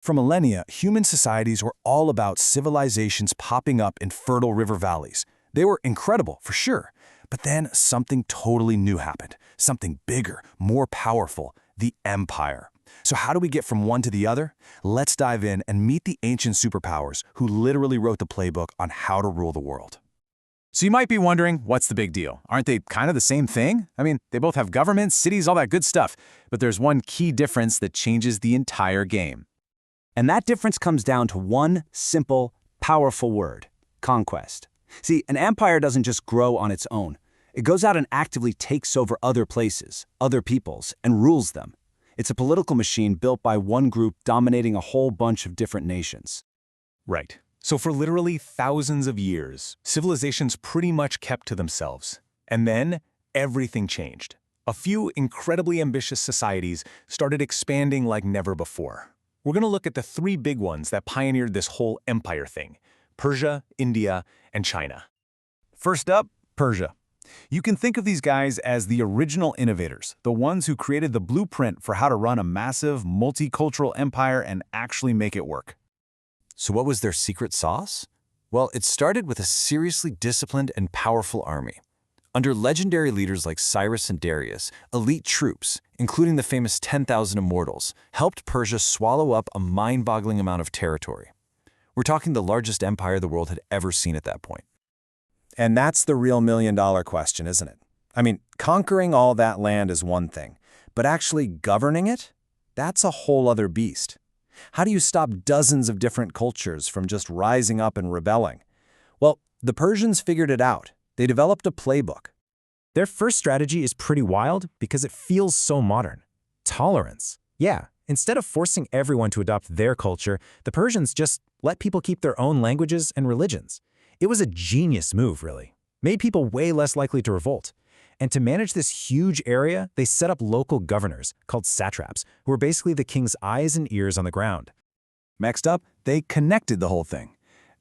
For millennia, human societies were all about civilizations popping up in fertile river valleys. They were incredible, for sure. But then something totally new happened. Something bigger, more powerful, the empire. So how do we get from one to the other? Let's dive in and meet the ancient superpowers who literally wrote the playbook on how to rule the world. So you might be wondering, what's the big deal? Aren't they kind of the same thing? I mean, they both have governments, cities, all that good stuff. But there's one key difference that changes the entire game. And that difference comes down to one simple, powerful word: conquest. See, an empire doesn't just grow on its own. It goes out and actively takes over other places, other peoples, and rules them. It's a political machine built by one group dominating a whole bunch of different nations. Right. So for literally thousands of years, civilizations pretty much kept to themselves. And then everything changed. A few incredibly ambitious societies started expanding like never before. We're going to look at the three big ones that pioneered this whole empire thing: Persia, India, and China. First up, Persia. You can think of these guys as the original innovators, the ones who created the blueprint for how to run a massive, multicultural empire and actually make it work. So what was their secret sauce? Well, it started with a seriously disciplined and powerful army. Under legendary leaders like Cyrus and Darius, elite troops, including the famous 10,000 immortals, helped Persia swallow up a mind-boggling amount of territory. We're talking the largest empire the world had ever seen at that point. And that's the real million-dollar question, isn't it? I mean, conquering all that land is one thing, but actually governing it? That's a whole other beast. How do you stop dozens of different cultures from just rising up and rebelling? Well, the Persians figured it out. They developed a playbook. Their first strategy is pretty wild because it feels so modern. Tolerance. Yeah, instead of forcing everyone to adopt their culture, the Persians just let people keep their own languages and religions. It was a genius move, really. Made people way less likely to revolt. And to manage this huge area, they set up local governors, called satraps, who were basically the king's eyes and ears on the ground. Next up, they connected the whole thing.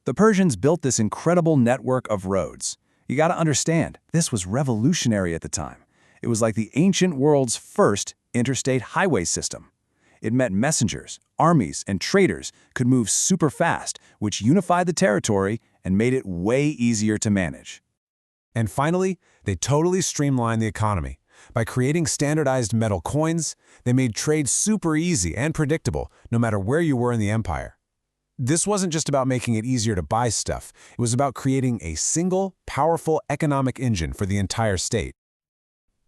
The Persians built this incredible network of roads. You gotta understand, this was revolutionary at the time. It was like the ancient world's first interstate highway system. It meant messengers, armies, and traders could move super fast, which unified the territory and made it way easier to manage. And finally, they totally streamlined the economy. By creating standardized metal coins, they made trade super easy and predictable, no matter where you were in the empire. This wasn't just about making it easier to buy stuff. It was about creating a single, powerful economic engine for the entire state.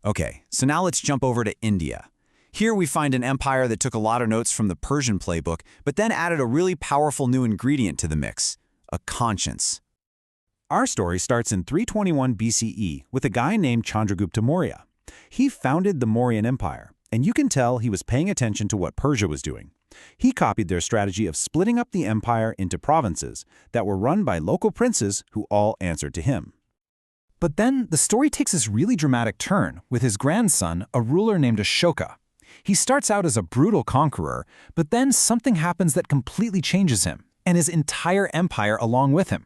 Okay, so now let's jump over to India. Here we find an empire that took a lot of notes from the Persian playbook, but then added a really powerful new ingredient to the mix: a conscience. Our story starts in 321 BCE with a guy named Chandragupta Maurya. He founded the Mauryan Empire, and you can tell he was paying attention to what Persia was doing. He copied their strategy of splitting up the empire into provinces that were run by local princes who all answered to him. But then the story takes this really dramatic turn with his grandson, a ruler named Ashoka. He starts out as a brutal conqueror, but then something happens that completely changes him, and his entire empire along with him.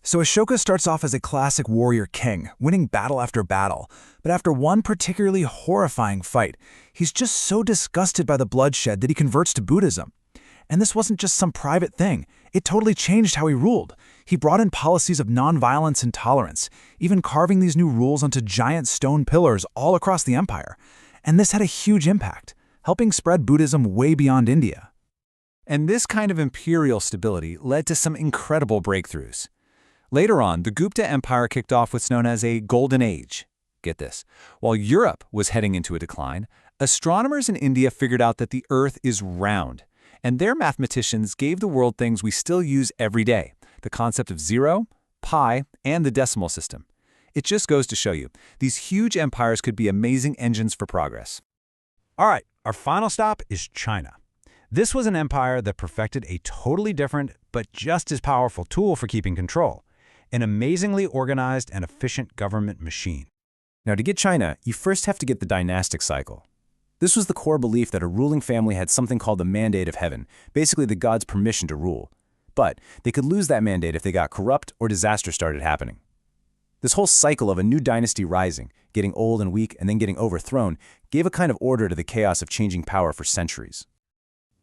So Ashoka starts off as a classic warrior king, winning battle after battle. But after one particularly horrifying fight, he's just so disgusted by the bloodshed that he converts to Buddhism. And this wasn't just some private thing. It totally changed how he ruled. He brought in policies of nonviolence and tolerance, even carving these new rules onto giant stone pillars all across the empire. And this had a huge impact, helping spread Buddhism way beyond India. And this kind of imperial stability led to some incredible breakthroughs. Later on, the Gupta Empire kicked off what's known as a golden age. Get this. While Europe was heading into a decline, astronomers in India figured out that the Earth is round, and their mathematicians gave the world things we still use every day: the concept of zero, pi, and the decimal system. It just goes to show you, these huge empires could be amazing engines for progress. All right, our final stop is China. This was an empire that perfected a totally different but just as powerful tool for keeping control: an amazingly organized and efficient government machine. Now, to get China, you first have to get the dynastic cycle. This was the core belief that a ruling family had something called the mandate of heaven, basically the god's permission to rule. But they could lose that mandate if they got corrupt or disaster started happening. This whole cycle of a new dynasty rising, getting old and weak, and then getting overthrown, gave a kind of order to the chaos of changing power for centuries.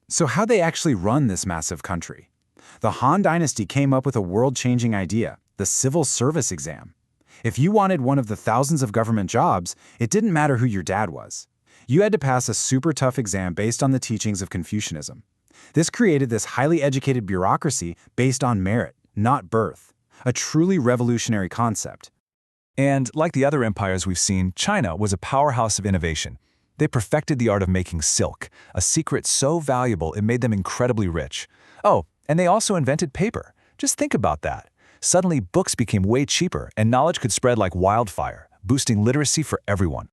So how'd they actually run this massive country? The Han Dynasty came up with a world-changing idea, the civil service exam. If you wanted one of the thousands of government jobs, it didn't matter who your dad was. You had to pass a super tough exam based on the teachings of Confucianism. This created this highly educated bureaucracy based on merit, not birth, a truly revolutionary concept. And like the other empires we've seen, China was a powerhouse of innovation. They perfected the art of making silk, a secret so valuable it made them incredibly rich. Oh, and they also invented paper. Just think about that. Suddenly, books became way cheaper, and knowledge could spread like wildfire, boosting literacy for everyone.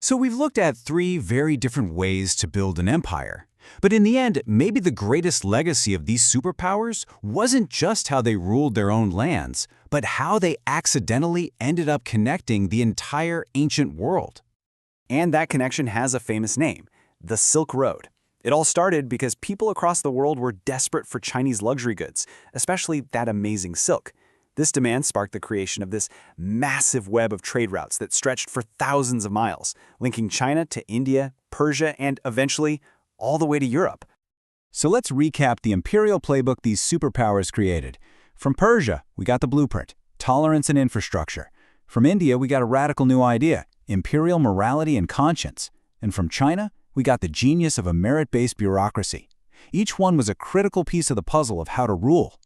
So we've looked at 3 very different ways to build an empire. But in the end, maybe the greatest legacy of these superpowers wasn't just how they ruled their own lands, but how they accidentally ended up connecting the entire ancient world. And that connection has a famous name, the Silk Road. It all started because people across the world were desperate for Chinese luxury goods, especially that amazing silk. This demand sparked the creation of this massive web of trade routes that stretched for thousands of miles, linking China to India, Persia, and eventually all the way to Europe. So let's recap the imperial playbook these superpowers created. From Persia, we got the blueprint, tolerance and infrastructure. From India, we got a radical new idea, imperial morality and conscience. And from China, we got the genius of a merit-based bureaucracy. Each one was a critical piece of the puzzle of how to rule.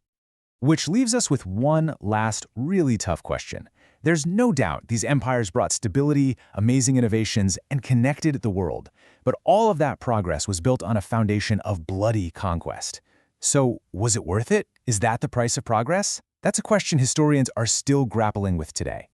Which leaves us with one last really tough question. There's no doubt these empires brought stability, amazing innovations, and connected the world. But all of that progress was built on a foundation of bloody conquest. So, was it worth it? Is that the price of progress? That's a question historians are still grappling with today.